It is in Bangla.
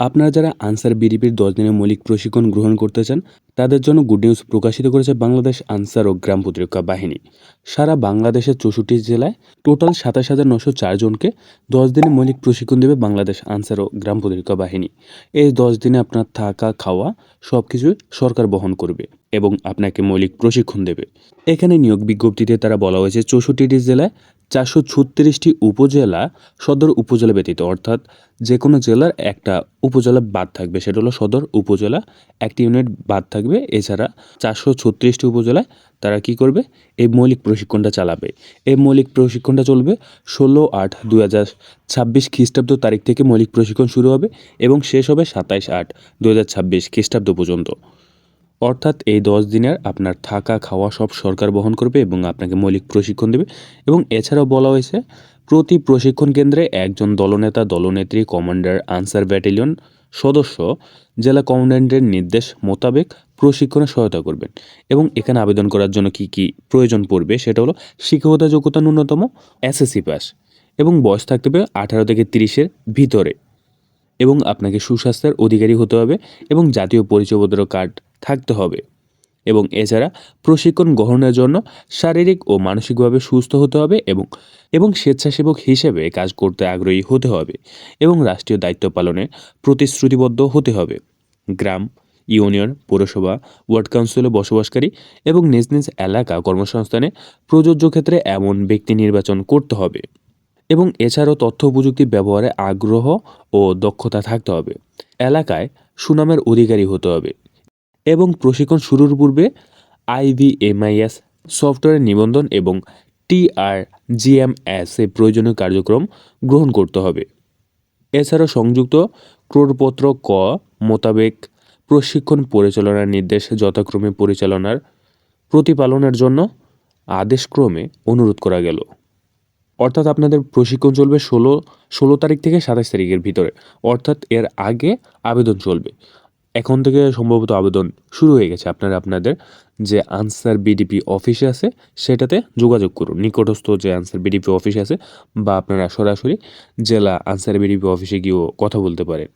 আপনারা যারা আনসার বিডিপির ১০ দিনের মৌলিক প্রশিক্ষণ গ্রহণ করতে চান, তাদের জন্য গুড নিউজ প্রকাশিত করেছে বাংলাদেশ আনসার ও গ্রাম প্রতিরক্ষা বাহিনী। সারা বাংলাদেশের ৬৪ জেলায় টোটাল ২৭,৯০৪ জনকে ১০ দিনের মৌলিক প্রশিক্ষণ দেবে বাংলাদেশ আনসার ও গ্রাম প্রতিরক্ষা বাহিনী। এই ১০ দিনে আপনার থাকা, খাওয়া সব কিছুই সরকার বহন করবে এবং আপনাকে মৌলিক প্রশিক্ষণ দেবে। এখানে নিয়োগ বিজ্ঞপ্তিতে তারা বলা হয়েছে ৬৪টি জেলায় ৪৩৬টি উপজেলা, সদর উপজেলা ব্যতীত, অর্থাৎ যে কোনো জেলার একটা উপজেলা বাদ থাকবে, সেটা হলো সদর উপজেলা, একটি ইউনিট বাদ থাকবে। এছাড়া ৪৩৬টি উপজেলায় তারা কি করবে, এই মৌলিক প্রশিক্ষণটা চালাবে। এই মৌলিক প্রশিক্ষণটা চলবে ১৬/৮/২০২৬ খ্রিস্টাব্দ তারিখ থেকে মৌলিক প্রশিক্ষণ শুরু হবে এবং শেষ হবে ২৭/৮/২০২৬ খ্রিস্টাব্দ পর্যন্ত। অর্থাৎ এই ১০ দিনের আপনার থাকা, খাওয়া সব সরকার বহন করবে এবং আপনাকে মৌলিক প্রশিক্ষণ দেবে। এবং এছাড়াও বলা হয়েছে প্রতি প্রশিক্ষণ কেন্দ্রে একজন দলনেতা, দলনেত্রী, কমান্ডার, আনসার ব্যাটালিয়ন সদস্য জেলা কমান্ড্যান্টের নির্দেশ মোতাবেক প্রশিক্ষণে সহায়তা করবেন। এবং এখানে আবেদন করার জন্য কি কি প্রয়োজন পড়বে, সেটা হলো শিক্ষকতা যোগ্যতা ন্যূনতম এসএসসি পাস এবং বয়স থাকতে হবে ১৮ থেকে ৩০-এর ভিতরে এবং আপনাকে সুস্বাস্থ্যের অধিকারী হতে হবে এবং জাতীয় পরিচয়পত্র কার্ড থাকতে হবে। এবং এছাড়া প্রশিক্ষণ গ্রহণের জন্য শারীরিক ও মানসিকভাবে সুস্থ হতে হবে এবং স্বেচ্ছাসেবক হিসেবে কাজ করতে আগ্রহী হতে হবে এবং রাষ্ট্রীয় দায়িত্ব পালনে প্রতিশ্রুতিবদ্ধ হতে হবে। গ্রাম, ইউনিয়ন, পৌরসভা, ওয়ার্ড কাউন্সিলে বসবাসকারী এবং নিজ নিজ এলাকা কর্মসংস্থানে প্রযোজ্য ক্ষেত্রে এমন ব্যক্তি নির্বাচন করতে হবে এবং এছাড়াও তথ্য প্রযুক্তি ব্যবহারে আগ্রহ ও দক্ষতা থাকতে হবে। এলাকায় সুনামের অধিকারী হতে হবে এবং প্রশিক্ষণ শুরুর পূর্বে IVMIS সফটওয়্যার নিবন্ধন এবং TRGMS এ প্রয়োজনীয় কার্যক্রম গ্রহণ করতে হবে। এছাড়াও সংযুক্ত ক্রোড়পত্র ক মোতাবেক প্রশিক্ষণ পরিচালনার নির্দেশ যথাক্রমে পরিচালনার প্রতিপালনের জন্য আদেশক্রমে অনুরোধ করা গেল। অর্থাৎ আপনাদের প্রশিক্ষণ চলবে ১৬ তারিখ থেকে ২৭ তারিখের ভিতরে, অর্থাৎ এর আগে আবেদন চলবে। এখন থেকে সম্ভবত আবেদন শুরু হয়ে গেছে। আপনারা আপনাদের যে আনসার বিডিপি অফিসে আছে সেটাতে যোগাযোগ করুন, নিকটস্থ যে আনসার বিডিপি অফিস আছে, বা আপনারা সরাসরি জেলা আনসার বিডিপি অফিসে গিয়েও কথা বলতে পারেন।